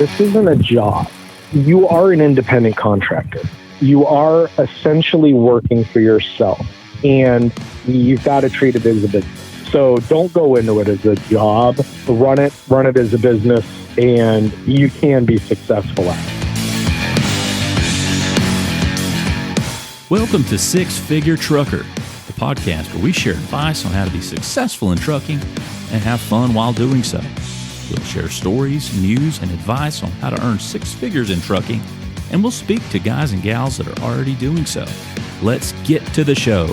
This isn't a job. You are an independent contractor. You are essentially working for yourself, and you've got to treat it as a business. So don't go into it as a job. Run it as a business, and you can be successful at it. Welcome to Six Figure Trucker, the podcast where we share advice on how to be successful in trucking and have fun while doing so. We'll share stories, news, and advice on how to earn six figures in trucking, and we'll speak to guys and gals that are already doing so. Let's get to the show.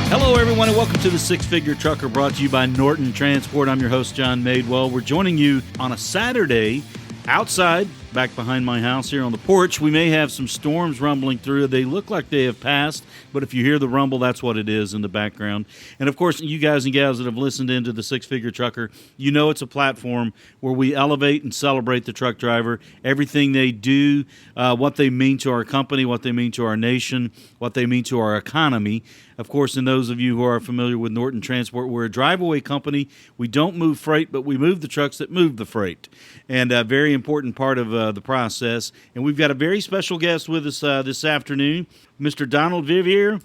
Hello, everyone, and welcome to the Six Figure Trucker, brought to you by Norton Transport. I'm your host, John Madewell. We're joining you on a Saturday outside, back behind my house here on the porch. We may have some storms rumbling through. They look like they have passed, but if you hear the rumble, that's what it is in the background. And of course, you guys and gals that have listened into the Six Figure Trucker, you know it's a platform where we elevate and celebrate the truck driver, everything they do, what they mean to our company, what they mean to our nation, what they mean to our economy. Of course, and those of you who are familiar with Norton Transport, we're a Driveaway company. We don't move freight, but we move the trucks that move the freight. And a very important part of the process. And we've got a very special guest with us this afternoon, Mr. Donald Vivier,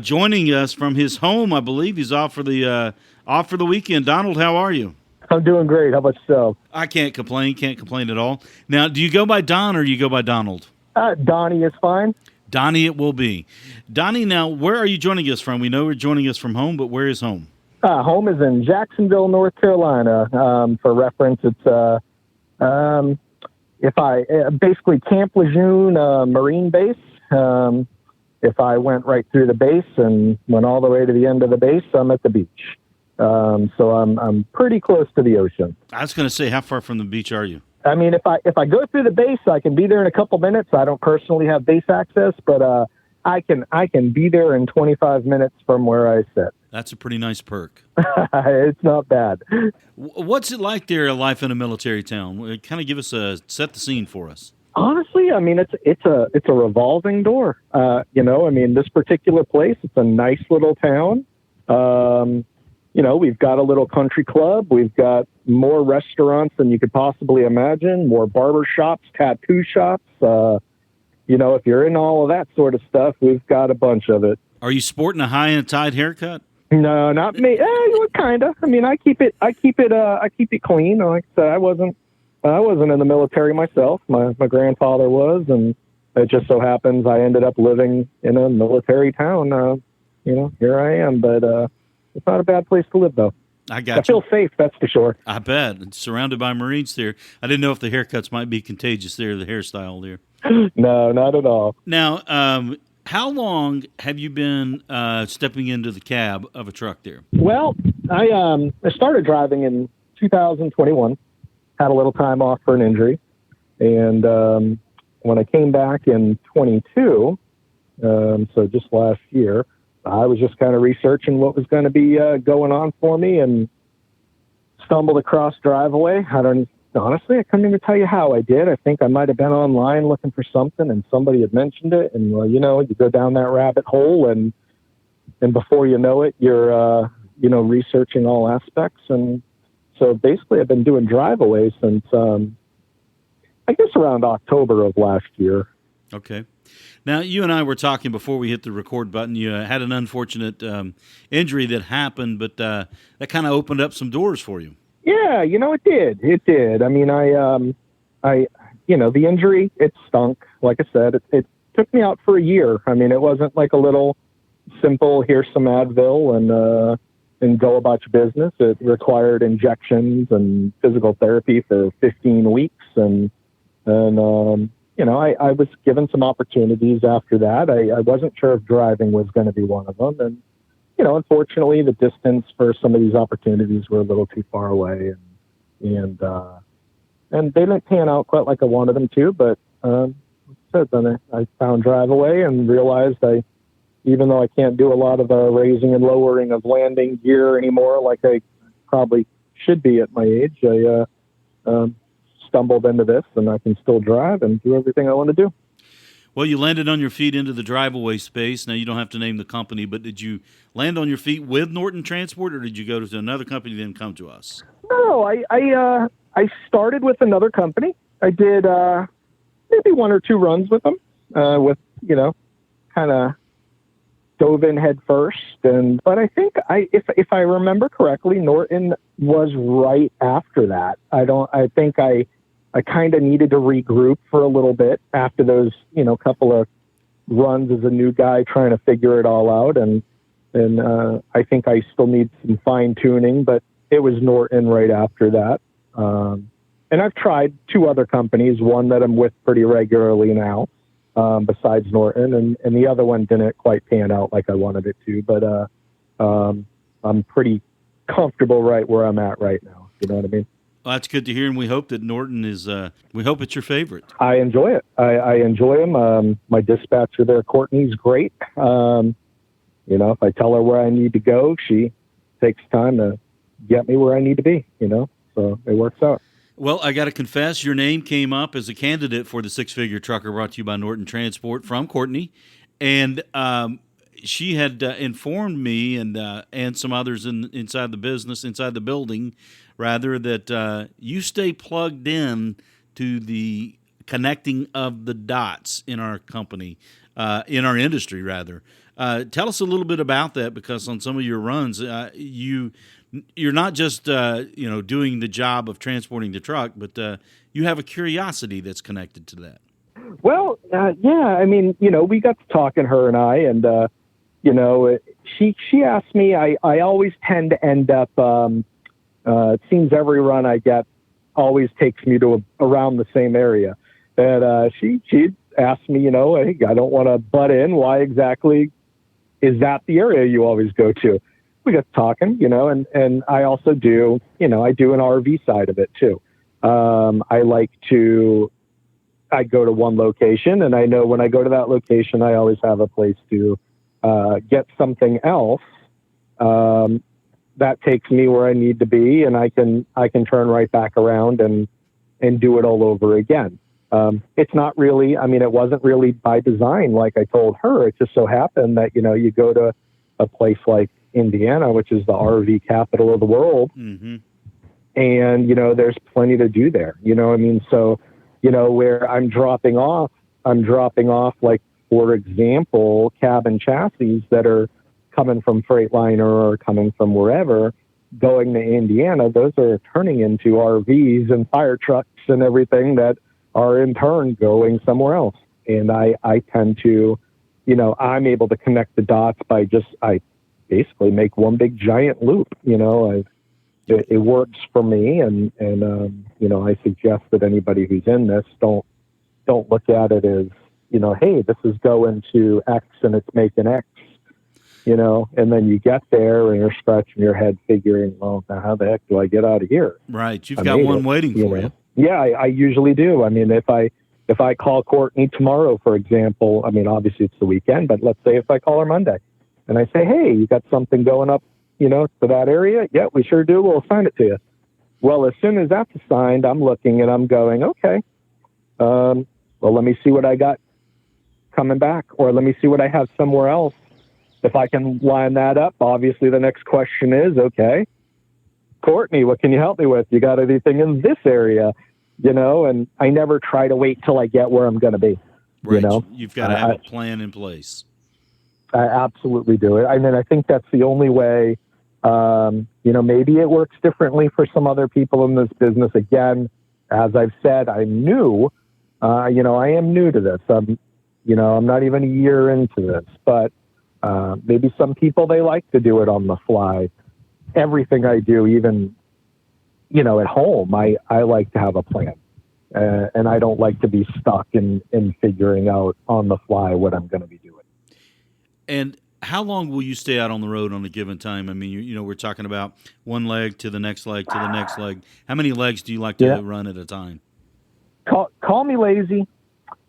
joining us from his home. I believe he's off for the weekend. Donald, how are you? I'm doing great. How about yourself? I can't complain at all. Now, do you go by Don or you go by Donald? Donnie is fine. Donnie it will be. Donnie, now, where are you joining us from? We know you're joining us from home, but where is home? Home is in Jacksonville, North Carolina. For reference, it's basically Camp Lejeune Marine Base. If I went right through the base and went all the way to the end of the base, I'm at the beach. So I'm pretty close to the ocean. I was going to say, how far from the beach are you? I mean, if I go through the base, I can be there in a couple minutes. I don't personally have base access, but I can be there in 25 minutes from where I sit. That's a pretty nice perk. It's not bad. What's it like there, life in a military town? Kind of give us set the scene for us. Honestly, I mean, it's a revolving door. This particular place, it's a nice little town. We've got a little country club. We've got more restaurants than you could possibly imagine, more barber shops, tattoo shops. If you're in all of that sort of stuff, we've got a bunch of it. Are you sporting a high and tied haircut? No, not me. Kind of. I mean, I keep it clean. Like I said, I wasn't in the military myself. My grandfather was, and it just so happens I ended up living in a military town. Here I am, but it's not a bad place to live, though. I feel safe, that's for sure. I bet. It's surrounded by Marines there. I didn't know if the haircuts might be contagious there, the hairstyle there. No, not at all. Now, how long have you been stepping into the cab of a truck there? Well, I started driving in 2021, had a little time off for an injury, and when I came back in 22, so just last year, I was just kind of researching what was going to be going on for me and stumbled across Driveaway. Honestly, I couldn't even tell you how I did. I think I might have been online looking for something and somebody had mentioned it. And, you go down that rabbit hole and before you know it, you're, researching all aspects. And so basically I've been doing Driveaway since, I guess around October of last year. Okay. Now, you and I were talking before we hit the record button. You had an unfortunate injury that happened, but that kind of opened up some doors for you. Yeah, it did. It did. I mean, the injury, it stunk. Like I said, it took me out for a year. I mean, it wasn't like a little simple, here's some Advil and go about your business. It required injections and physical therapy for 15 weeks. I was given some opportunities after that. I wasn't sure if driving was going to be one of them. And, unfortunately, the distance for some of these opportunities were a little too far away. And they didn't pan out quite like I wanted them to. But then I found Driveaway and realized even though I can't do a lot of raising and lowering of landing gear anymore like I probably should be at my age, I stumbled into this, and I can still drive and do everything I want to do. Well, you landed on your feet into the Driveaway space. Now, you don't have to name the company, but did you land on your feet with Norton Transport, or did you go to another company and then come to us? No, I I started with another company. I did maybe 1 or 2 runs with them, with, kind of dove in head first. But I think if I remember correctly, Norton was right after that. I think I kind of needed to regroup for a little bit after those, couple of runs as a new guy trying to figure it all out. And I think I still need some fine tuning, but it was Norton right after that. And I've tried 2 other companies, one that I'm with pretty regularly now, besides Norton, and the other one didn't quite pan out like I wanted it to, but I'm pretty comfortable right where I'm at right now. You know what I mean? Well, that's good to hear, and we hope that Norton is, we hope it's your favorite. I enjoy it. I enjoy him. My dispatcher there, Courtney's great. If I tell her where I need to go, she takes time to get me where I need to be, so it works out. Well, I got to confess, your name came up as a candidate for the Six-Figure Trucker brought to you by Norton Transport from Courtney, and she had informed me and some others inside the business, inside the building, rather, that you stay plugged in to the connecting of the dots in our company, in our industry, rather. Tell us a little bit about that, because on some of your runs, you're not just doing the job of transporting the truck, but you have a curiosity that's connected to that. Well, yeah. I mean, we got to talking, her and I, and she asked me. I always tend to end up. It seems every run I get always takes me to around the same area, and she asked me, hey, I don't want to butt in. Why exactly is that the area you always go to? We got talking, and I also do, I do an RV side of it too. I go to one location, and I know when I go to that location, I always have a place to get something else that takes me where I need to be, and I can turn right back around and do it all over again. It's not really, it wasn't really by design, like I told her. It just so happened that, you go to a place like Indiana, which is the RV capital of the world. Mm-hmm. And, there's plenty to do there, So, where I'm dropping off, like, for example, cab and chassis that are coming from Freightliner or coming from wherever, going to Indiana, those are turning into RVs and fire trucks and everything that are in turn going somewhere else. And I tend to, I'm able to connect the dots by I basically make one big giant loop. It works for me, and I suggest that anybody who's in this don't look at it as, hey, this is going to X and it's making X, and then you get there and you're scratching your head figuring, well, now how the heck do I get out of here? Right. You've got one waiting for you. Yeah, I usually do. If I call Courtney tomorrow, for example, obviously it's the weekend, but let's say if I call her Monday and I say, hey, you got something going up, to that area? Yeah, we sure do. We'll assign it to you. Well, as soon as that's assigned, I'm looking and I'm going, okay, well, let me see what I got coming back, or let me see what I have somewhere else. If I can line that up, obviously the next question is, okay, Courtney, what can you help me with? You got anything in this area? And I never try to wait till I get where I'm going to be. Right. You've got to have a plan in place. I absolutely do it. I think that's the only way. Maybe it works differently for some other people in this business. Again, as I've said, I'm new. I am new to this. I'm not even a year into this, but maybe some people, they like to do it on the fly. Everything I do, even, at home, I like to have a plan. And I don't like to be stuck in figuring out on the fly what I'm going to be doing. And how long will you stay out on the road on a given time? We're talking about one leg to the next leg to the next leg. How many legs do you like to run at a time? Call me lazy,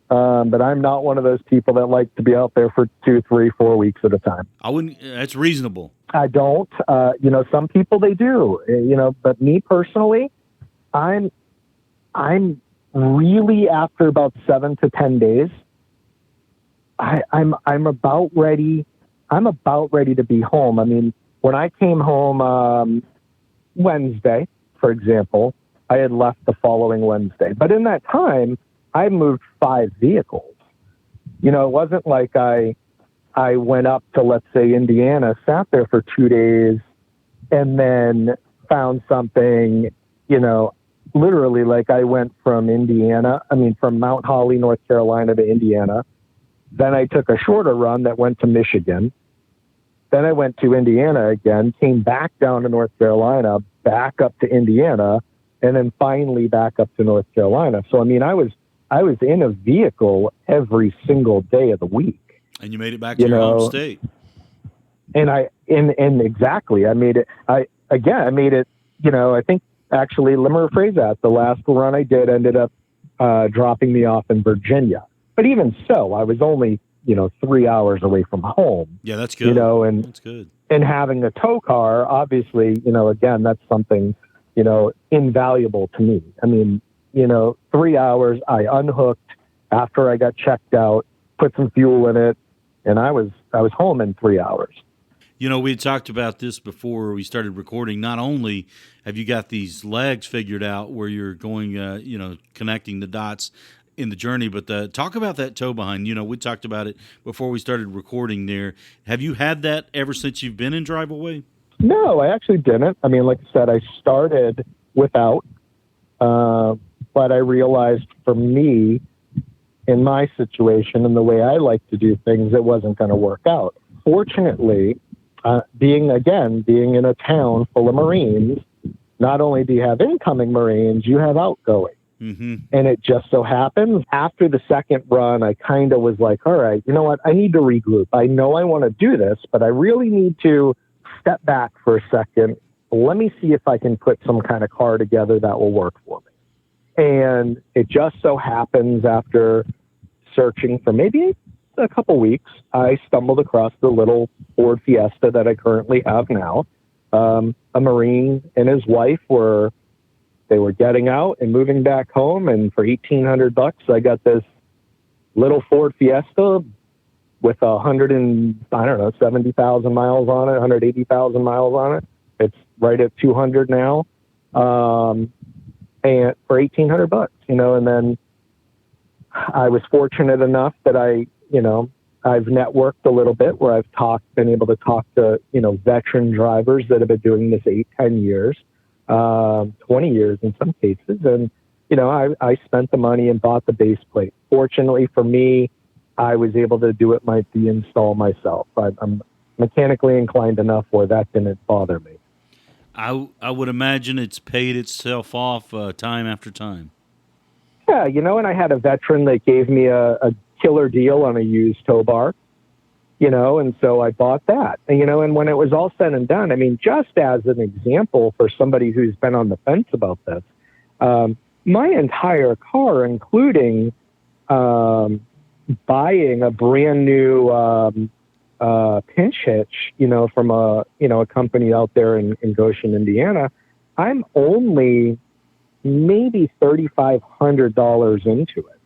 but I'm not one of those people that like to be out there for 2, 3, 4 weeks at a time. I wouldn't. That's reasonable. I don't. Some people they do. But me personally, I'm really, after about 7 to 10 days, I'm about ready. I'm about ready to be home. When I came home Wednesday, for example, I had left the following Wednesday. But in that time, I moved 5 vehicles. You know, it wasn't like I went up to, let's say, Indiana, sat there for 2 days, and then found something, you know, literally like I went from Mount Holly, North Carolina to Indiana. Then I took a shorter run that went to Michigan. Then I went to Indiana again, came back down to North Carolina, back up to Indiana, and then finally back up to North Carolina. So, I mean, I was in a vehicle every single day of the week. And you made it back to your home state. And exactly, I made it, you know, I think actually, let me rephrase that. The last run I did ended up dropping me off in Virginia. But even so, I was only, you know, 3 hours away from home. Yeah, that's good. You know, and that's good. And having a tow car, obviously, you know, again, that's something, you know, invaluable to me. I mean, you know, 3 hours, I unhooked after I got checked out, put some fuel in it, and I was home in 3 hours. You know, we had talked about this before we started recording. Not only have you got these legs figured out where you're going, you know, connecting the dots in the journey, but talk about that tow behind. You know, we talked about it before we started recording there. Have you had that ever since you've been in Driveaway? No, I actually didn't. I mean, like I said, I started without, but I realized for me, in my situation and the way I like to do things, it wasn't going to work out. Fortunately, being in a town full of Marines, not only do you have incoming Marines, you have outgoing. Mm-hmm. And it just so happens after the second run, I kind of was like, all right, you know what? I need to regroup. I know I want to do this, but I really need to step back for a second. Let me see if I can put some kind of car together that will work for me. And it just so happens after searching for maybe a couple weeks, I stumbled across the little Ford Fiesta that I currently have now. A Marine and his wife were getting out and moving back home, and for $1,800, I got this little Ford Fiesta with 70,000 miles on it, 180,000 miles on it. It's right at 200 now, and for $1,800, you know. And then I was fortunate enough that I've networked a little bit where I've been able to talk to, you know, veteran drivers that have been doing this 8-10 years, 20 years in some cases. And, you know, I spent the money and bought the base plate. Fortunately for me, I was able to do the install myself. I'm mechanically inclined enough where that didn't bother me. I would imagine it's paid itself off time after time. Yeah, you know, and I had a veteran that gave me a killer deal on a used tow bar, you know, and so I bought that. And, you know, and when it was all said and done, I mean, just as an example for somebody who's been on the fence about this, my entire car, including buying a brand new pinch hitch, you know, from a company out there in Goshen, Indiana, I'm only maybe $3,500 into it,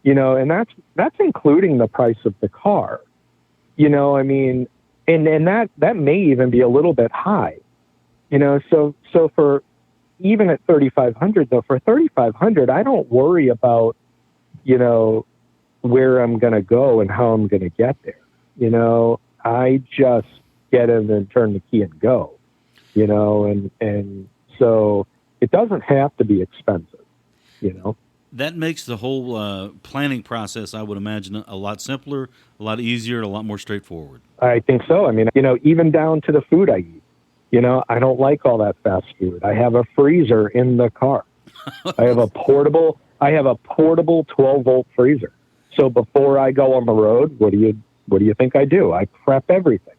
you know, and that's including the price of the car, you know. I mean, and that may even be a little bit high, you know. So for even at $3,500 though, for $3,500, I don't worry about, you know, where I'm going to go and how I'm going to get there. You know, I just get in and turn the key and go, you know, and so it doesn't have to be expensive, you know. That makes the whole planning process, I would imagine, a lot simpler, a lot easier, a lot more straightforward. I think so. I mean, you know, even down to the food I eat, you know, I don't like all that fast food. I have a freezer in the car. I have a portable 12-volt freezer. So before I go on the road, what do you think I do? I prep everything.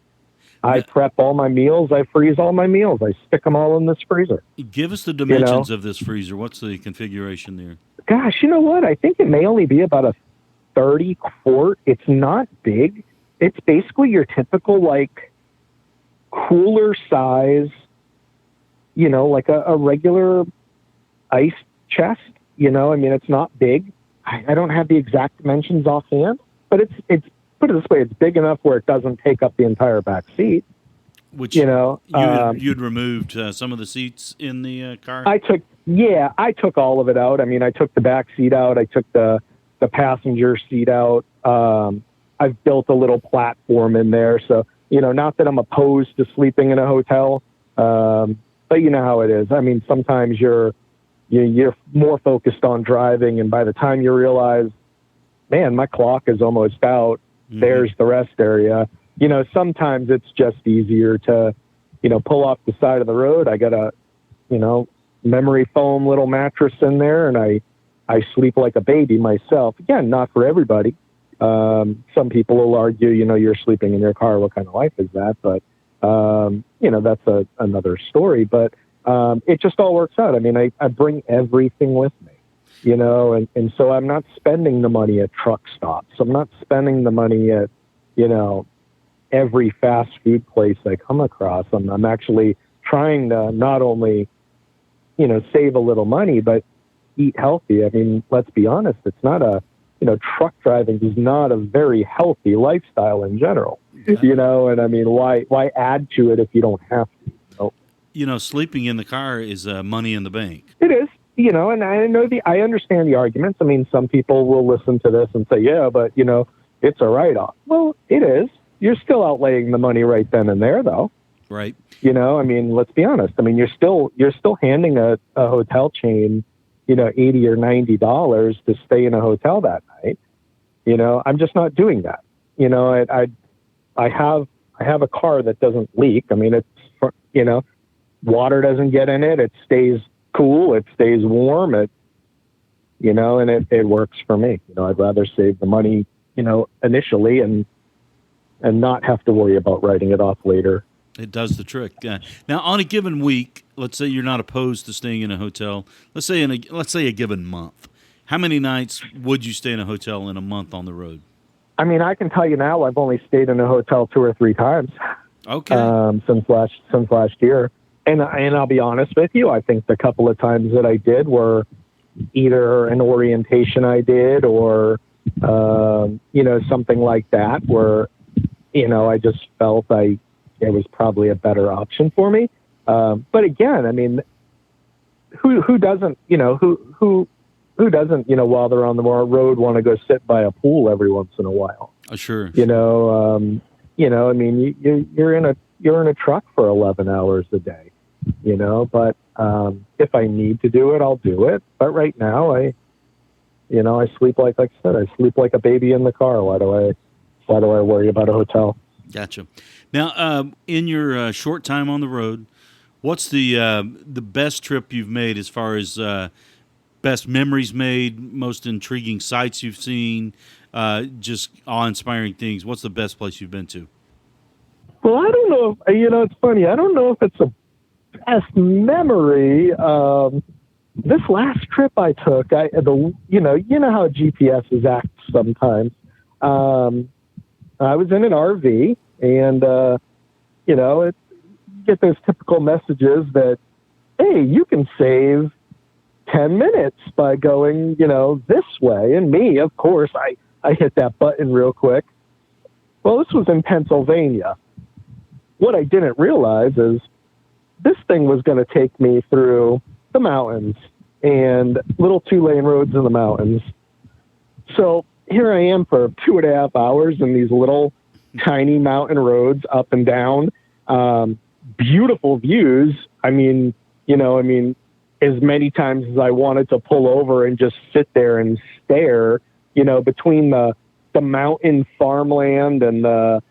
I prep all my meals. I freeze all my meals. I stick them all in this freezer. Give us the dimensions of this freezer. What's the configuration there? Gosh, you know what? I think it may only be about a 30 quart. It's not big. It's basically your typical, like, cooler size, you know, like a regular ice chest, you know. I mean, it's not big. I don't have the exact dimensions offhand, but it's put it this way, it's big enough where it doesn't take up the entire back seat. Which you'd removed some of the seats in the car. I took all of it out. I mean, I took the back seat out. I took the passenger seat out. I've built a little platform in there. So, not that I'm opposed to sleeping in a hotel, but you know how it is. I mean, sometimes you're more focused on driving, and by the time you realize, man, my clock is almost out, there's the rest area. Sometimes it's just easier to, pull off the side of the road. I got a, memory foam little mattress in there, and I sleep like a baby myself. Again, not for everybody. Some people will argue, you're sleeping in your car. What kind of life is that? But, that's another story. But it just all works out. I mean, I bring everything with me, and so I'm not spending the money at truck stops. I'm not spending the money at, every fast food place I come across. I'm actually trying to not only, save a little money, but eat healthy. I mean, let's be honest. It's not truck driving is not a very healthy lifestyle in general, and I mean, why add to it if you don't have to? Sleeping in the car is money in the bank. It is, and I understand the arguments. I mean, some people will listen to this and say, yeah, but it's a write-off. Well, it is. You're still outlaying the money right then and there, though. Right. I mean, let's be honest. I mean, you're still handing a hotel chain, $80 or $90 to stay in a hotel that night. I'm just not doing that. I have a car that doesn't leak. I mean, it's, water doesn't get in it. It stays cool. It stays warm. And it works for me. I'd rather save the money, initially and not have to worry about writing it off later. It does the trick. Now, on a given week, let's say you're not opposed to staying in a hotel. Let's say a given month. How many nights would you stay in a hotel in a month on the road? I mean, I can tell you now, I've only stayed in a hotel 2 or 3 times. Okay. Since last year, and I'll be honest with you, I think the couple of times that I did were either an orientation I did or something like that, where I just felt it was probably a better option for me. But again, I mean, who doesn't, who doesn't, while they're on the road, want to go sit by a pool every once in a while? Sure. I mean, you're in a truck for 11 hours a day, but if I need to do it, I'll do it. But right now, I sleep like I said, I sleep like a baby in the car. Why do I worry about a hotel? Gotcha. Now, in your short time on the road, what's the best trip you've made as far as best memories made, most intriguing sights you've seen, just awe-inspiring things? What's the best place you've been to? Well, I don't know. It's funny. I don't know if it's a best memory. This last trip I took, you know how GPSs act sometimes. I was in an RV, and it get those typical messages that, hey, you can save 10 minutes by going, this way. And me, of course, I hit that button real quick. Well, this was in Pennsylvania. What I didn't realize is this thing was going to take me through the mountains and little 2-lane roads in the mountains. So here I am for 2.5 hours in these little tiny mountain roads up and down. Beautiful views. I mean, as many times as I wanted to pull over and just sit there and stare, between the mountain farmland and the,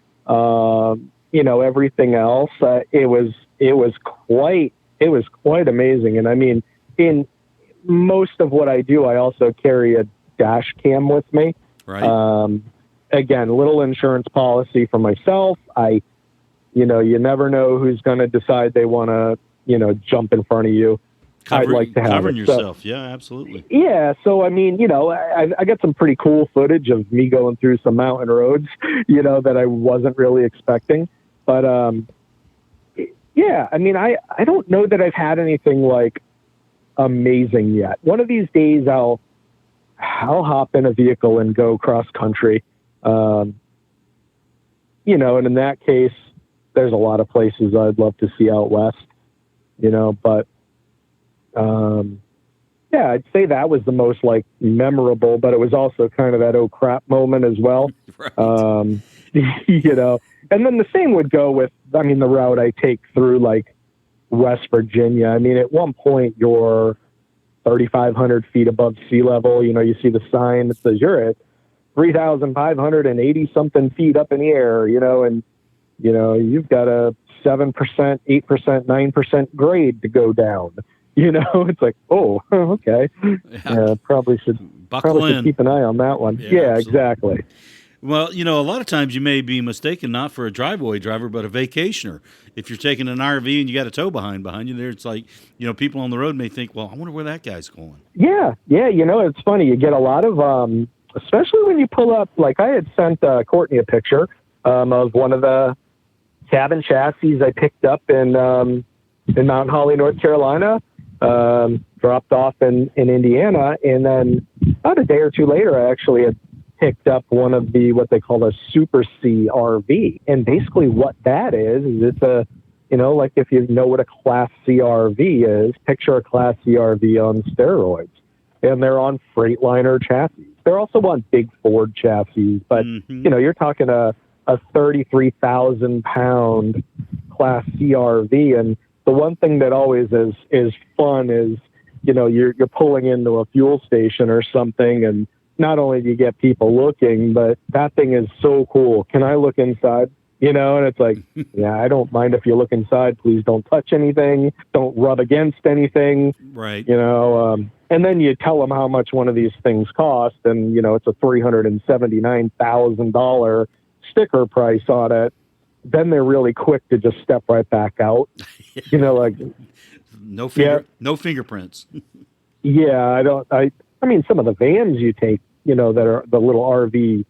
everything else. It was quite amazing. And I mean, in most of what I do, I also carry a dash cam with me. Right. Again, little insurance policy for myself. You never know who's going to decide they want to, jump in front of you. I'd like to have covering it. yourself. So, yeah, absolutely. Yeah. So, I mean, I got some pretty cool footage of me going through some mountain roads, that I wasn't really expecting. But, yeah, I mean, I don't know that I've had anything like amazing yet. One of these days I'll hop in a vehicle and go cross country. And in that case, there's a lot of places I'd love to see out west, but, yeah, I'd say that was the most like memorable, but it was also kind of that oh crap moment as well. Right. And then the same would go with, the route I take through like West Virginia. At one point you're 3,500 feet above sea level. You see the sign that says you're at 3,580 something feet up in the air, and, you've got a 7%, 8%, 9% grade to go down. It's like, oh, okay. Probably should keep an eye on that one. Yeah, exactly. Well, a lot of times you may be mistaken not for a driveway driver, but a vacationer. If you're taking an RV and you got a tow behind you there, it's like, people on the road may think, well, I wonder where that guy's going. Yeah. It's funny. You get a lot of, especially when you pull up, like I had sent Courtney a picture of one of the cabin chassis I picked up in Mount Holly, North Carolina. Dropped off in Indiana, and then about a day or two later, I actually had picked up one of what they call a Super C RV. And basically what that is it's a, like if you know what a Class C RV is, picture a Class C RV on steroids. And they're on Freightliner chassis. They're also on big Ford chassis, but, you're talking a 33,000 pound Class C RV. And the one thing that always is fun is, you're pulling into a fuel station or something, and not only do you get people looking, but that thing is so cool. Can I look inside? And it's like, yeah, I don't mind if you look inside. Please don't touch anything. Don't rub against anything. Right. And then you tell them how much one of these things cost, and, it's a $379,000 sticker price on it. Then they're really quick to just step right back out. Like no fingerprints. Yeah, some of the vans you take, that are the little RV,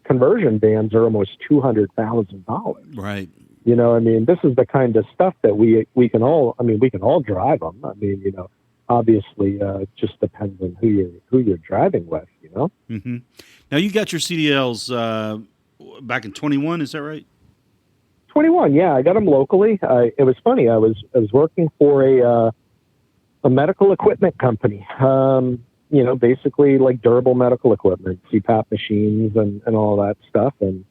conversion vans are almost $200,000. Right. This is the kind of stuff that we can all drive them. Obviously, just depends on who you're driving with, Mm-hmm. Now you got your CDLs back in 21, is that right? 21, yeah, I got them locally. It was funny. I was working for a medical equipment company. Basically like durable medical equipment, CPAP machines and all that stuff. And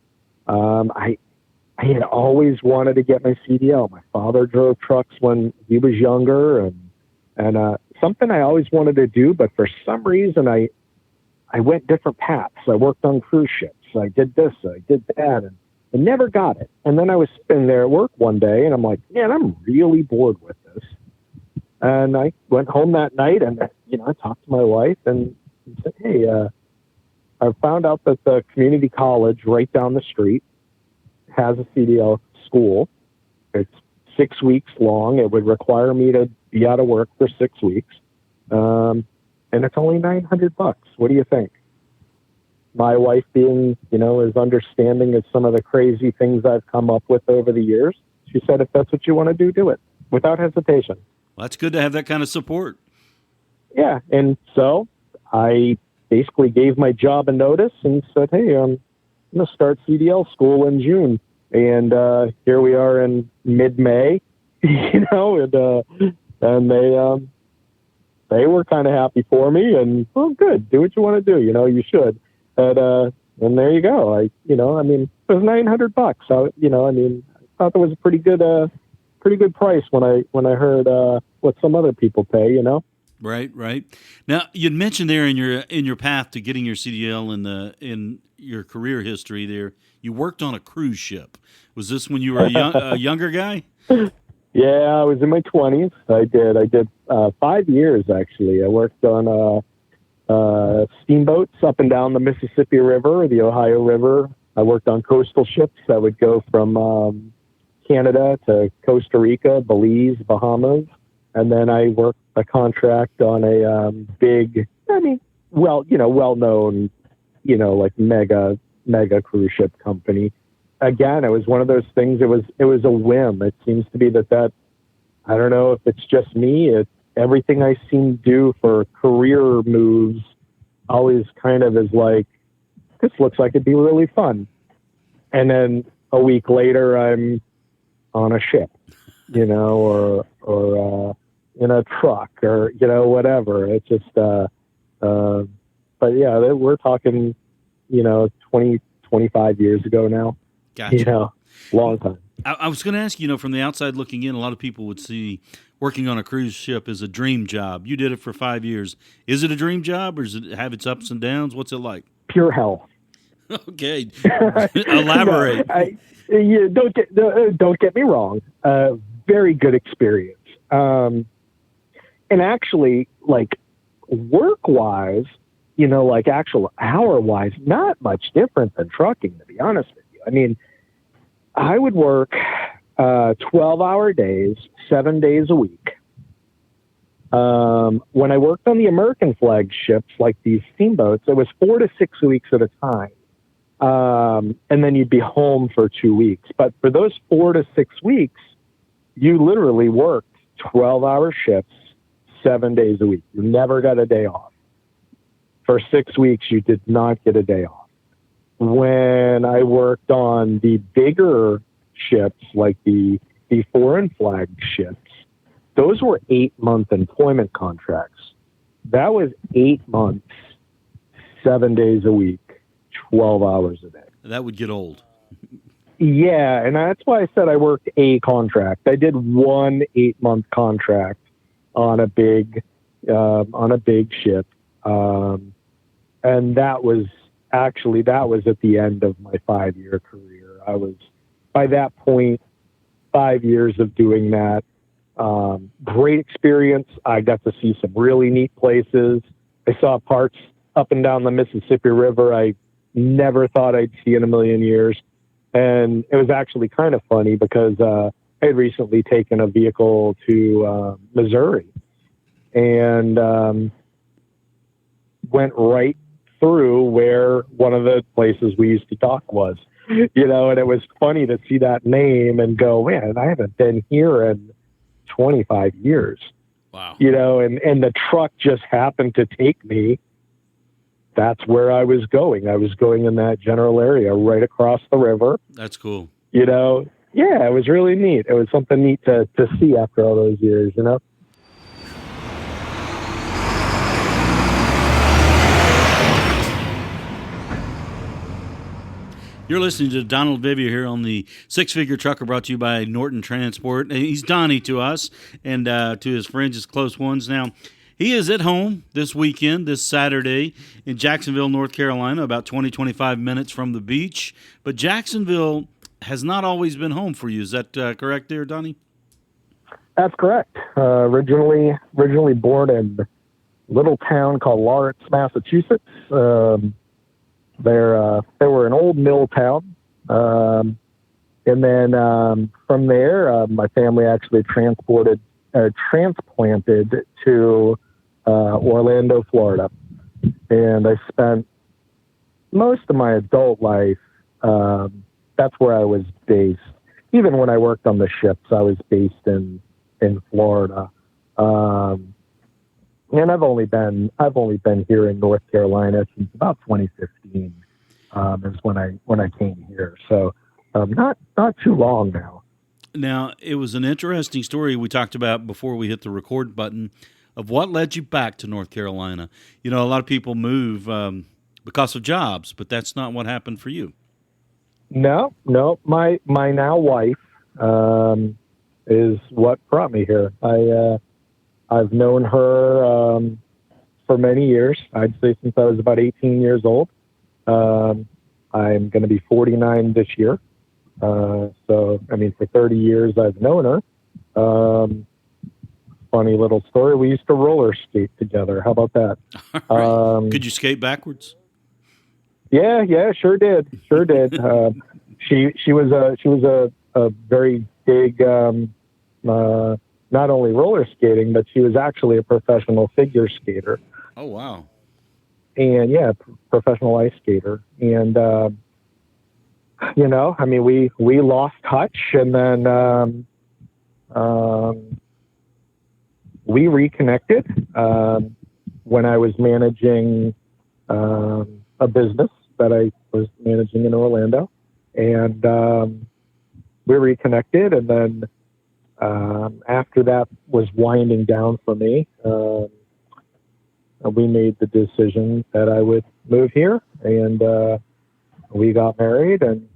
I had always wanted to get my CDL. My father drove trucks when he was younger, and something I always wanted to do, but for some reason I went different paths. I worked on cruise ships. I did this, I did that, and I never got it. And then I was sitting there at work one day, and I'm like, man, I'm really bored with this. And I went home that night, and I talked to my wife and said, hey, I found out that the community college right down the street has a CDL school. It's 6 weeks long. It would require me to be out of work for 6 weeks. And it's only $900. What do you think? My wife being, as understanding as some of the crazy things I've come up with over the years, she said, if that's what you want to do, do it without hesitation. Well, that's good to have that kind of support. Yeah. And so I basically gave my job a notice and said, hey, I'm going to start CDL school in June. And here we are in mid-May, and they were kind of happy for me, and, oh, good, do what you want to do, you should. And there you go. It was $900. So, I thought that was a pretty good price when I heard what some other people pay, Right. Now, you'd mentioned there in your path to getting your CDL in your career history there, you worked on a cruise ship. Was this when you were a younger guy? Yeah, I was in my 20s. I did 5 years, actually. I worked on steamboats up and down the Mississippi River, the Ohio River. I worked on coastal ships that would go from Canada to Costa Rica, Belize, Bahamas. And then I worked a contract on a big, well-known, like mega cruise ship company. Again, it was one of those things. It was a whim. It seems to be that I don't know if it's just me. Everything I seem to do for career moves always kind of is like, this looks like it'd be really fun. And then a week later, I'm on a ship, or in a truck, or whatever. It's just, but yeah, we're talking, 20, 25 years ago now. Gotcha. Long time. I was going to ask, from the outside looking in, a lot of people would see working on a cruise ship as a dream job. You did it for 5 years. Is it a dream job, or does it have its ups and downs? What's it like? Pure hell. Okay, elaborate. Don't get me wrong. Very good experience. And actually, like work-wise, like actual hour-wise, not much different than trucking, to be honest with you. I mean, I would work 12-hour days, 7 days a week. When I worked on the American flag ships, like these steamboats, it was 4 to 6 weeks at a time. And then you'd be home for 2 weeks. But for those 4 to 6 weeks, you literally worked 12-hour shifts, 7 days a week. You never got a day off. For 6 weeks, you did not get a day off. When I worked on the bigger ships, like the foreign flag ships, those were 8-month employment contracts. That was 8 months, 7 days a week, 12 hours a day. That would get old. Yeah, and that's why I said I worked a contract. I did one 8-month contract on a big ship, and that was at the end of my 5-year career. I was, by that point, 5 years of doing that. Great experience. I got to see some really neat places. I saw parts up and down the Mississippi River I never thought I'd see in a million years. And it was actually kind of funny because I had recently taken a vehicle to Missouri and went right through where one of the places we used to dock was, and it was funny to see that name and go, man, I haven't been here in 25 years. Wow. And the truck just happened to take me. That's where I was going. I was going in that general area right across the river. That's cool. Yeah, it was really neat. It was something neat to see after all those years, You're listening to Donald Vivier here on the Six Figure Trucker, brought to you by Norton Transport. He's Donnie to us and to his friends, his close ones. Now, he is at home this weekend, this Saturday, in Jacksonville, North Carolina, about 20, 25 minutes from the beach. But Jacksonville has not always been home for you. Is that correct there, Donnie? That's correct. Originally born in a little town called Lawrence, Massachusetts. They were an old mill town. And then from there, my family actually transplanted to Orlando, Florida. And I spent most of my adult life, that's where I was based. Even when I worked on the ships, I was based in Florida. And I've only been here in North Carolina since about 2015. Is when I came here. So not too long now. Now, it was an interesting story we talked about before we hit the record button of what led you back to North Carolina. A lot of people move because of jobs, but that's not what happened for you. No. My now wife is what brought me here. I've known her for many years. I'd say since I was about 18 years old. I'm going to be 49 this year. So, for 30 years I've known her. Funny little story. We used to roller skate together. How about that? Right. Could you skate backwards? Yeah, sure did. She was a very big, not only roller skating, but she was actually a professional figure skater. Oh, wow. And professional ice skater. And, we lost touch, and then we reconnected when I was managing a business that I was managing in Orlando. And we reconnected, and then after that was winding down for me, we made the decision that I would move here, and we got married, and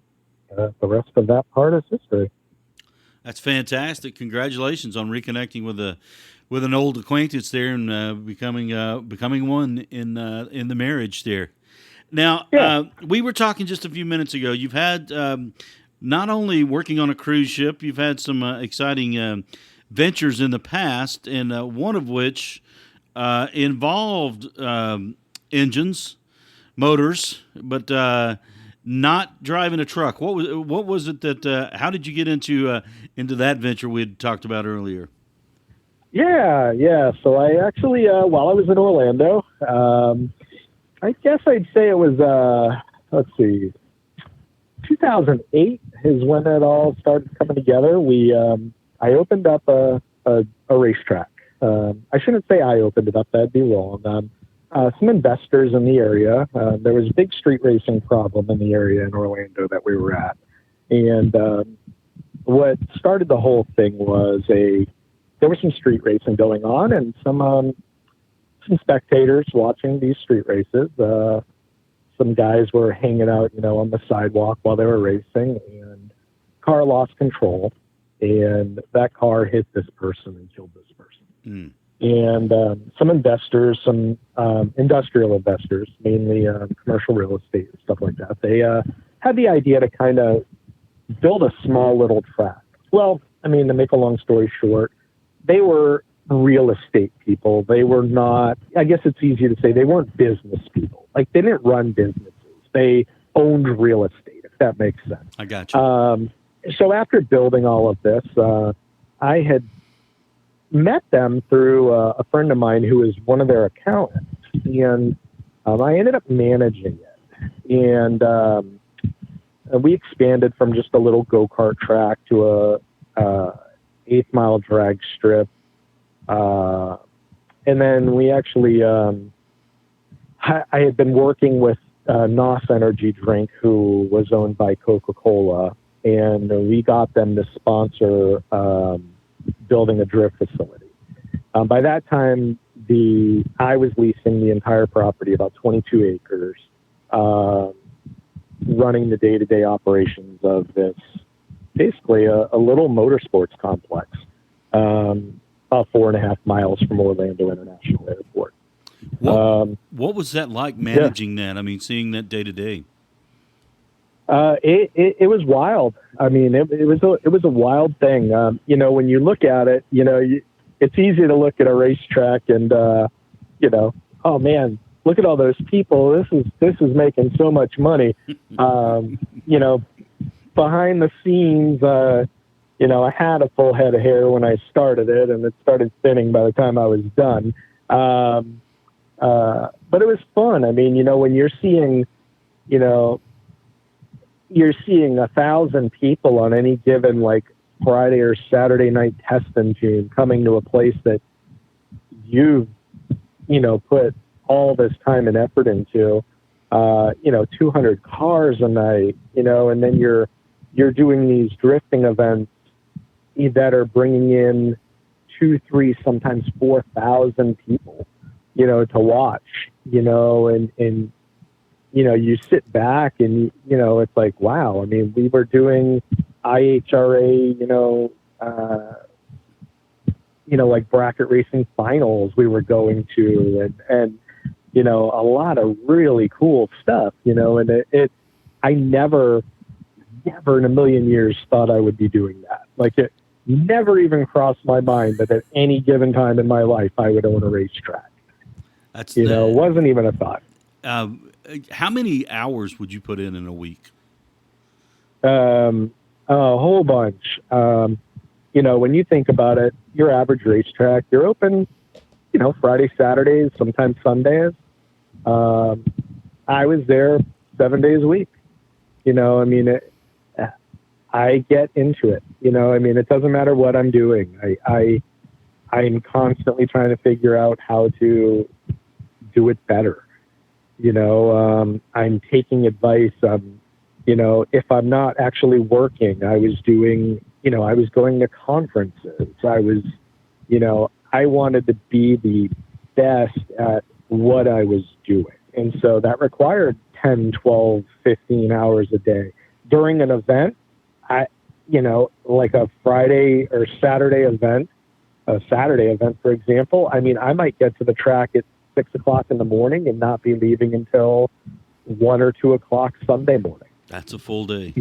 the rest of that part is history. That's fantastic. Congratulations on reconnecting with an old acquaintance there and becoming one in the marriage there. Now, we were talking just a few minutes ago. You've had not only working on a cruise ship, you've had some exciting ventures in the past, and one of which involved engines, motors, but not driving a truck. What was it that? How did you get into that venture we had talked about earlier? Yeah. So I actually, while I was in Orlando, I guess I'd say it was, 2008 is when it all started coming together. I opened up a racetrack. I shouldn't say I opened it up. That'd be wrong. Some investors in the area. There was a big street racing problem in the area in Orlando that we were at. And what started the whole thing was there was some street racing going on, and some spectators watching these street races. Some guys were hanging out, on the sidewalk while they were racing, and car lost control, and that car hit this person and killed this person. And some investors, some industrial investors, mainly commercial real estate and stuff like that, they had the idea to kind of build a small little track. Well, to make a long story short, they were real estate people. They were not, I guess it's easier to say, they weren't business people. Like, they didn't run businesses. They owned real estate, if that makes sense. I got you. So after building all of this, I had met them through a friend of mine who was one of their accountants, and I ended up managing it. And we expanded from just a little go-kart track to a 8-mile drag strip. And then we actually, I had been working with NOS Energy Drink, who was owned by Coca-Cola, and we got them to sponsor building a drift facility. By that time, I was leasing the entire property, about 22 acres, running the day-to-day operations of this, basically a little motorsports complex, about 4.5 miles from Orlando International Airport. What was that like managing that? Seeing that day to day. It was wild. It was a wild thing. When you look at it, it's easy to look at a racetrack and, oh man, look at all those people. This is making so much money. Behind the scenes, I had a full head of hair when I started it, and it started thinning by the time I was done. But it was fun. When you're seeing, you're seeing 1,000 people on any given Friday or Saturday night testing team coming to a place that you've, put all this time and effort into, 200 cars a night, and then you're doing these drifting events that are bringing in 2, 3, sometimes 4,000 people, to watch, and you sit back and, it's like, wow. We were doing IHRA, bracket racing finals we were going to, and a lot of really cool stuff, and I never in a million years thought I would be doing that. It never even crossed my mind that at any given time in my life I would own a racetrack. Wasn't even a thought. How many hours would you put in a week? A whole bunch. When you think about it, your average racetrack, you're open, Friday, Saturdays, sometimes Sundays. I was there 7 days a week. I get into it. It doesn't matter what I'm doing. I'm constantly trying to figure out how to do it better. I'm taking advice. If I'm not actually working, I was doing, I was going to conferences. I wanted to be the best at what I was doing. And so that required 10, 12, 15 hours a day. During an event, like a Friday or Saturday event, for example, I might get to the track at 6 o'clock in the morning and not be leaving until 1 or 2 o'clock Sunday morning. That's a full day.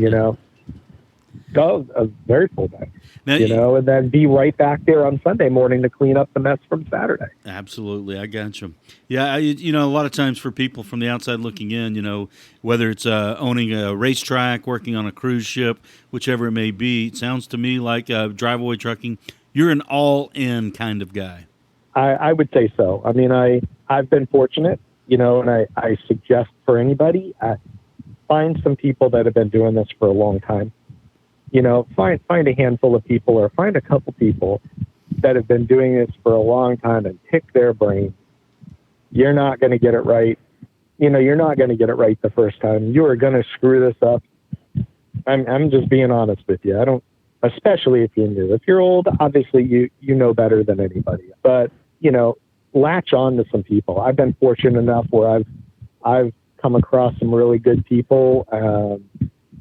A very full day. Now, and then be right back there on Sunday morning to clean up the mess from Saturday. Absolutely. I got you. Yeah. A lot of times for people from the outside looking in, whether it's owning a racetrack, working on a cruise ship, whichever it may be, it sounds to me like Driveaway Trucking, you're an all-in kind of guy. I would say so. I've been fortunate, and I suggest for anybody, find some people that have been doing this for a long time. Find a handful of people or find a couple people that have been doing this for a long time and pick their brain. You're not going to get it right. You're not going to get it right the first time. You are going to screw this up. I'm just being honest with you. Especially if you're new. If you're old, obviously you know better than anybody. But, latch on to some people. I've been fortunate enough where I've come across some really good people,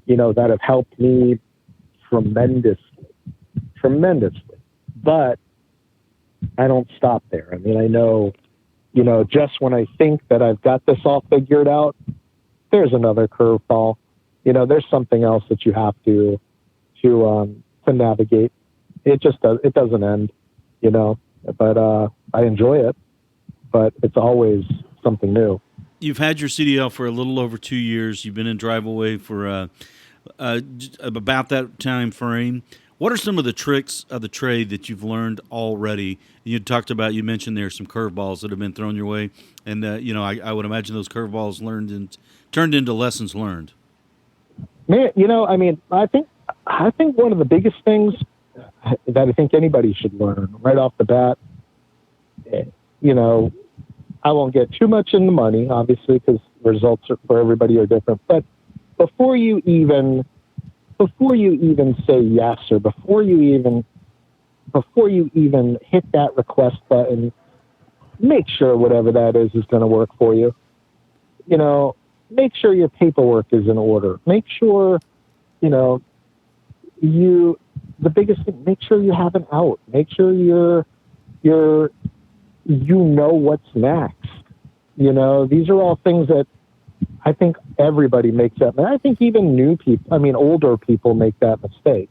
that have helped me tremendously. But I don't stop there. I know, just when I think that I've got this all figured out, there's another curveball. There's something else that you have to navigate. It doesn't end, but I enjoy it, but it's always something new. You've had your CDL for a little over 2 years. You've been in Driveaway for about that time frame. What are some of the tricks of the trade that you've learned already? You mentioned there's some curveballs that have been thrown your way, and I would imagine those curveballs turned into lessons learned. Man, I think one of the biggest things that I think anybody should learn right off the bat, I won't get too much into money, obviously, because results for everybody are different. But before you even say yes, or before you even hit that request button, make sure whatever that is going to work for you. Make sure your paperwork is in order. Make sure, the biggest thing, make sure you have an out. Make sure what's next. These are all things that I think everybody makes that. And I think even new people, older people make that mistake.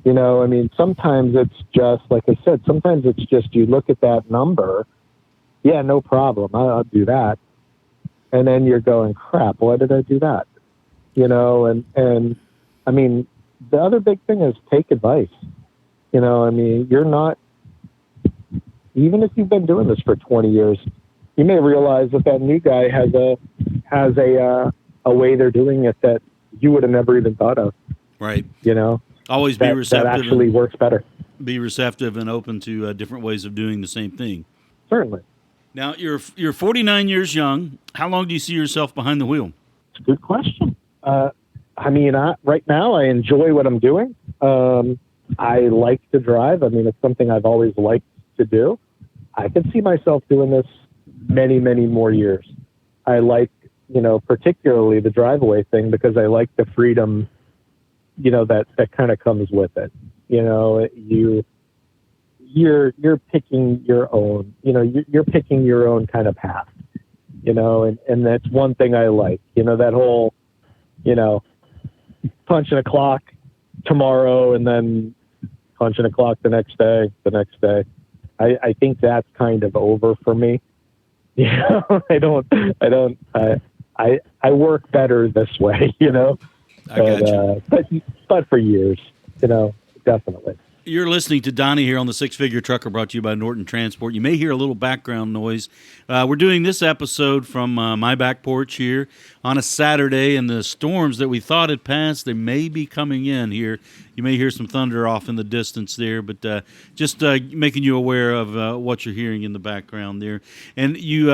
Sometimes it's just, like I said, sometimes it's just you look at that number, yeah, no problem, I'll do that. And then you're going, crap, why did I do that? The other big thing is take advice. You're not, even if you've been doing this for 20 years, you may realize that new guy has a way they're doing it that you would have never even thought of. Right. Always be receptive. That actually works better. Be receptive and open to different ways of doing the same thing. Certainly. Now, you're 49 years young. How long do you see yourself behind the wheel? It's a good question. Right now I enjoy what I'm doing. I like to drive. It's something I've always liked to do. I can see myself doing this many, many more years. I like, particularly the Driveaway thing because I like the freedom, that kind of comes with it. You're picking your own, you're picking your own kind of path, and that's one thing I like, that whole, punching a clock tomorrow and then punching a clock the next day. I think that's kind of over for me. I work better this way, I got you. But for years, definitely. You're listening to Donnie here on the Six Figure Trucker, brought to you by Norton Transport. You may hear a little background noise. We're doing this episode from my back porch here on a Saturday, and the storms that we thought had passed, they may be coming in here. You may hear some thunder off in the distance there, but just making you aware of what you're hearing in the background there. And you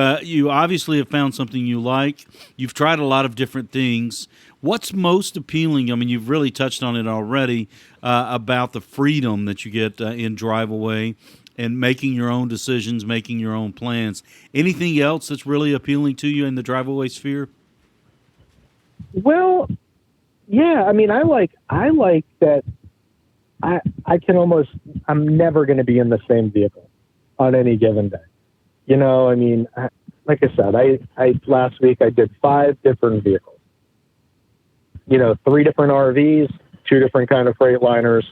obviously have found something you like. You've tried a lot of different things. What's most appealing? I mean, you've really touched on it already about the freedom that you get in Driveaway and making your own decisions, making your own plans. Anything else that's really appealing to you in the Driveaway sphere? Well, yeah, I mean, I like that I can I'm never going to be in the same vehicle on any given day. You know, I mean, like I said, I last week I did 5 different vehicles. You know, 3 different RVs, 2 different kind of Freightliners.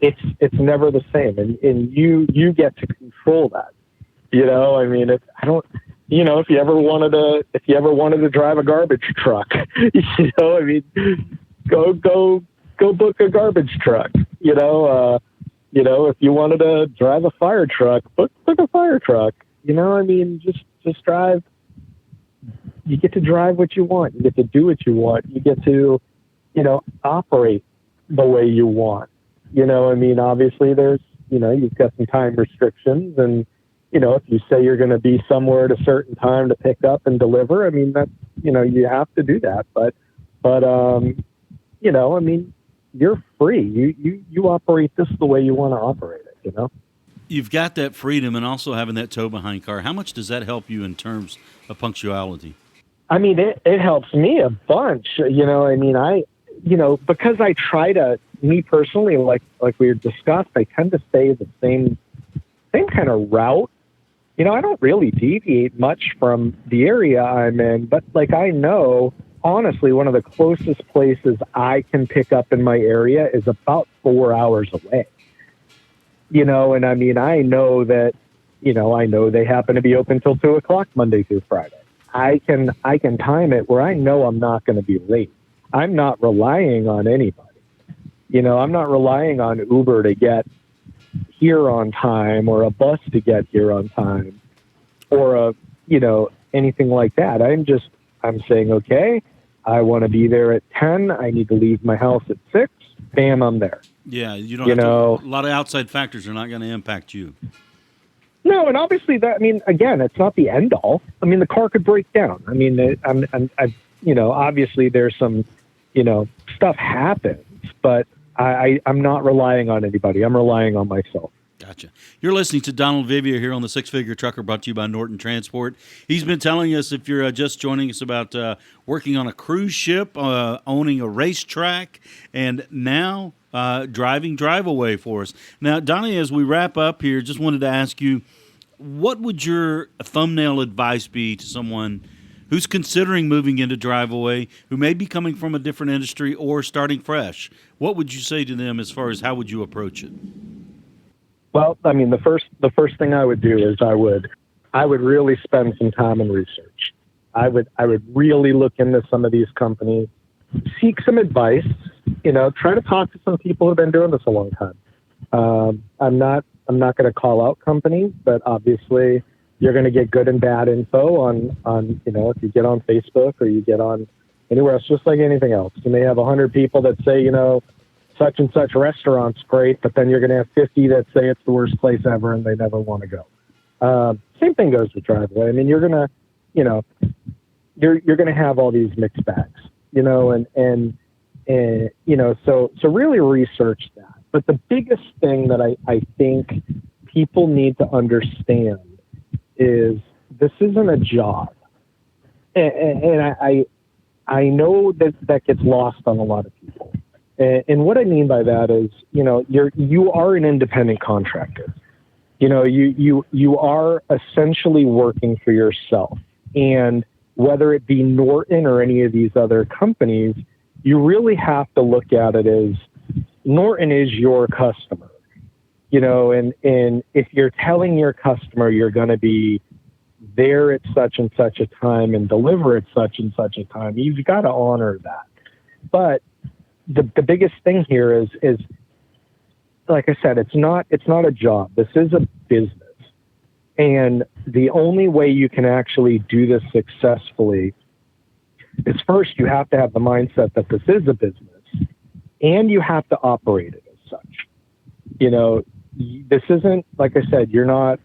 It's never the same, and you get to control that. You know, I mean, you know, if you ever wanted to drive a garbage truck, you know, I mean, go book a garbage truck. You know, if you wanted to drive a fire truck, book a fire truck. You know, I mean, just drive. You get to drive what you want. You get to do what you want. You get to, you know, operate the way you want. You know, I mean, obviously there's, you know, you've got some time restrictions, and, you know, if you say you're going to be somewhere at a certain time to pick up and deliver, I mean, that's, you know, you have to do that. But, you know, I mean, you're free. You operate this the way you want to operate it, you know? You've got that freedom and also having that tow behind car. How much does that help you in terms of punctuality? I mean, it helps me a bunch. You know, I mean, because I try to, me personally, like we discussed, I tend to stay the same kind of route. You know, I don't really deviate much from the area I'm in, but like I know, honestly, one of the closest places I can pick up in my area is about 4 hours away. You know, and I mean, I know that, you know, I know they happen to be open till 2:00 Monday through Friday. I can time it where I know I'm not going to be late. I'm not relying on anybody. You know, I'm not relying on Uber to get here on time or a bus to get here on time or you know, anything like that. I'm saying, okay, I want to be there at 10. I need to leave my house at 6. Bam, I'm there. Yeah, you don't have to, a lot of outside factors are not going to impact you. No, and obviously that, I mean, again, it's not the end all. I mean, the car could break down. I mean, you know, obviously there's some, you know, stuff happens, but I'm not relying on anybody. I'm relying on myself. Gotcha. You're listening to Donald Vivier here on the Six Figure Trucker, brought to you by Norton Transport. He's been telling us, if you're just joining us, about working on a cruise ship, owning a racetrack, and now driving Driveaway for us. Now, Donnie, as we wrap up here, just wanted to ask you, what would your thumbnail advice be to someone who's considering moving into Driveaway, who may be coming from a different industry or starting fresh? What would you say to them as far as how would you approach it? Well, I mean, the first thing I would do is I would really spend some time in research. I would really look into some of these companies, seek some advice, you know, try to talk to some people who've been doing this a long time. I'm not going to call out companies, but obviously you're going to get good and bad info on, you know, if you get on Facebook or you get on anywhere else, just like anything else. You may have 100 people that say, you know, such and such restaurant's great, but then you're going to have 50 that say it's the worst place ever and they never want to go. Same thing goes with Driveaway. I mean, you're going to, you know, you're going to have all these mixed bags, you know, and you know, so really research that. But the biggest thing that I think people need to understand is this isn't a job. And I know that gets lost on a lot of people. And what I mean by that is, you know, you are an independent contractor. You know, you are essentially working for yourself. And whether it be Norton or any of these other companies, you really have to look at it as Norton is your customer. You know, and if you're telling your customer you're going to be there at such and such a time and deliver at such and such a time, you've got to honor that. But the biggest thing here is, like I said, it's not a job. This is a business. And the only way you can actually do this successfully is, first, you have to have the mindset that this is a business, and you have to operate it as such. You know, this isn't, like I said, you're not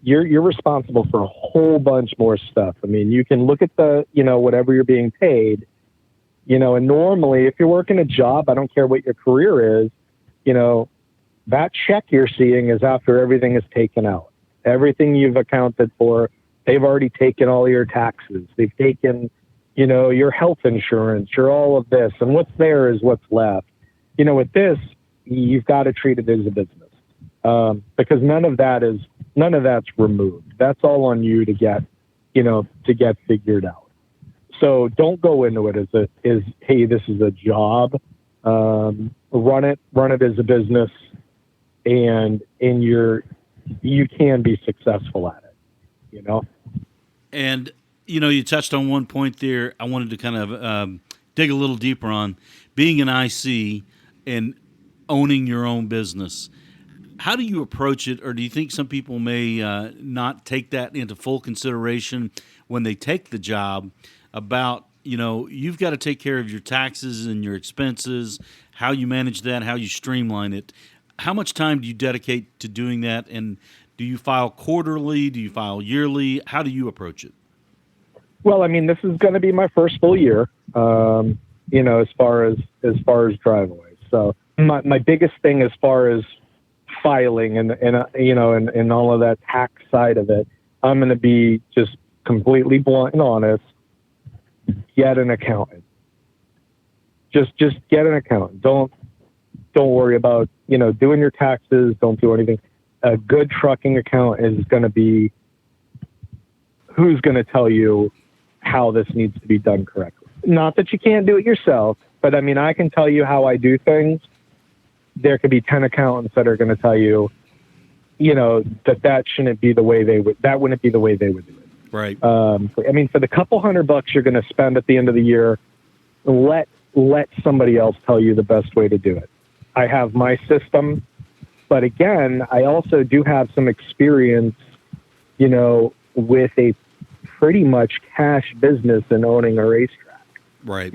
you're responsible for a whole bunch more stuff. I mean, you can look at the, whatever you're being paid, and normally if you're working a job, I don't care what your career is, that check you're seeing is after everything is taken out. Everything you've accounted for, they've already taken all your taxes. They've taken, your health insurance, your all of this, and what's there is what's left. With this, you've got to treat it as a business, because none of that's removed. That's all on you to get figured out. So don't go into it as hey, this is a job. Run it as a business, and you can be successful at it, And, you touched on one point there I wanted to kind of dig a little deeper on, being an IC and owning your own business. How do you approach it, or do you think some people may not take that into full consideration when they take the job about, you've got to take care of your taxes and your expenses, how you manage that, how you streamline it. How much time do you dedicate to doing that, and do you file quarterly? Do you file yearly? How do you approach it? Well, I mean, this is going to be my first full year, as far as Driveaway. So my biggest thing as far as filing and all of that tax side of it, I'm going to be just completely blunt and honest. Get an accountant. Just get an accountant. Don't worry about, doing your taxes. Don't do anything. A good trucking accountant is going to be who's going to tell you how this needs to be done correctly. Not that you can't do it yourself, but I mean, I can tell you how I do things. There could be 10 accountants that are going to tell you, that shouldn't be the way that wouldn't be the way they would do it. Right. I mean, for the couple $100 you're going to spend at the end of the year, let somebody else tell you the best way to do it. I have my system, but again, I also do have some experience, with a pretty much cash business and owning a racetrack. Right.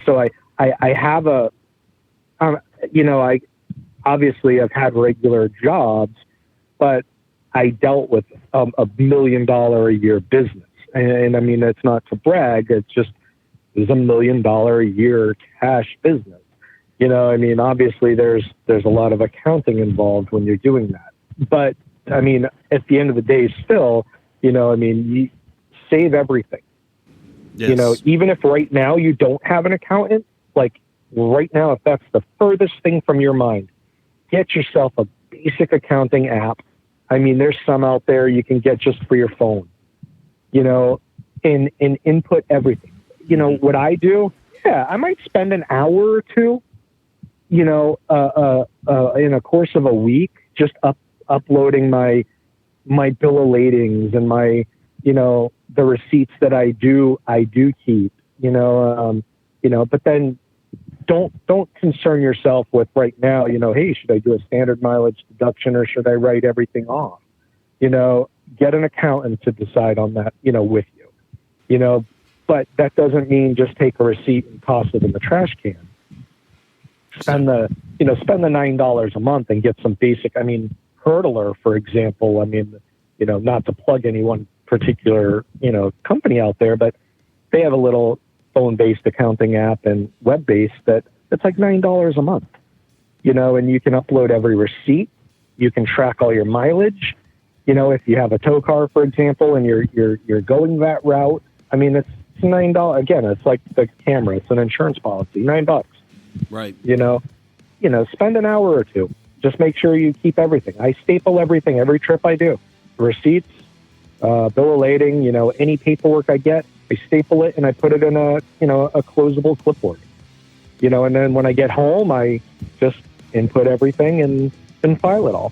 So I have I obviously I've had regular jobs, but I dealt with a $1 million a year business. And I mean, it's not to brag. It's just, it's $1 million a year cash business. Obviously there's a lot of accounting involved when you're doing that. But I mean, at the end of the day, still, you save everything. Yes. Even if right now you don't have an accountant, like right now, if that's the furthest thing from your mind, get yourself a basic accounting app. I mean, there's some out there you can get just for your phone, and input everything. What I do, I might spend an hour or two, in a course of a week, just uploading my bill of ladings and my, the receipts that I do keep, but then don't concern yourself with right now, hey, should I do a standard mileage deduction or should I write everything off? Get an accountant to decide on that, with you, but that doesn't mean just take a receipt and toss it in the trash can. Spend the $9 a month and get some basic, Hurdler, for example, not to plug any one particular, company out there, but they have a little phone-based accounting app and web-based that's like $9 a month, and you can upload every receipt. You can track all your mileage. If you have a tow car, for example, and you're going that route, it's $9. Again, it's like the camera. It's an insurance policy, $9. Right. Spend an hour or two. Just make sure you keep everything. I staple everything every trip I do. Receipts, bill of lading, any paperwork I get, I staple it and I put it in a closable clipboard. And then when I get home, I just input everything and file it all,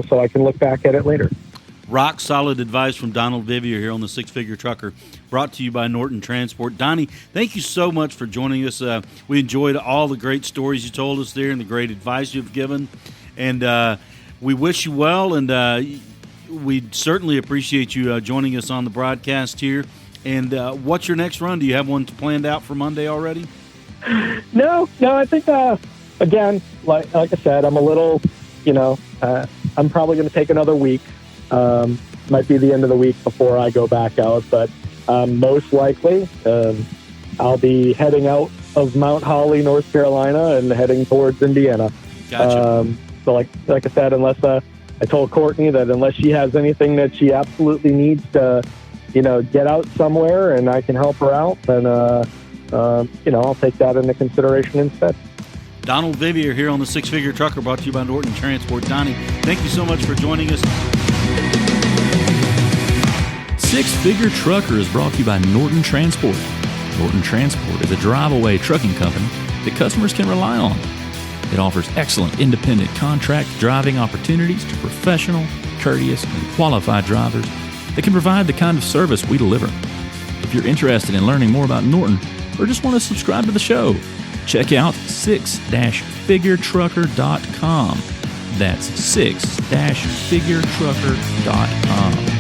so I can look back at it later. Rock solid advice from Donald Vivier here on the Six Figure Trucker, brought to you by Norton Transport. Donnie, thank you so much for joining us. We enjoyed all the great stories you told us there and the great advice you've given. And we wish you well, and we certainly appreciate you joining us on the broadcast here. And what's your next run? Do you have one planned out for Monday already? No, I think, again, like I said, I'm a little, I'm probably going to take another week, Might be the end of the week before I go back out, but most likely I'll be heading out of Mount Holly, North Carolina, and heading towards Indiana. Gotcha. So like I said, unless I told Courtney that unless she has anything that she absolutely needs to, get out somewhere and I can help her out, then, I'll take that into consideration instead. Donald Vivier here on the Six Figure Trucker, brought to you by Norton Transport. Donnie, thank you so much for joining us. Six Figure Trucker is brought to you by Norton Transport. Norton Transport is a drive-away trucking company that customers can rely on. It offers excellent independent contract driving opportunities to professional, courteous, and qualified drivers that can provide the kind of service we deliver. If you're interested in learning more about Norton or just want to subscribe to the show, check out 6-figuretrucker.com. That's 6-figuretrucker.com.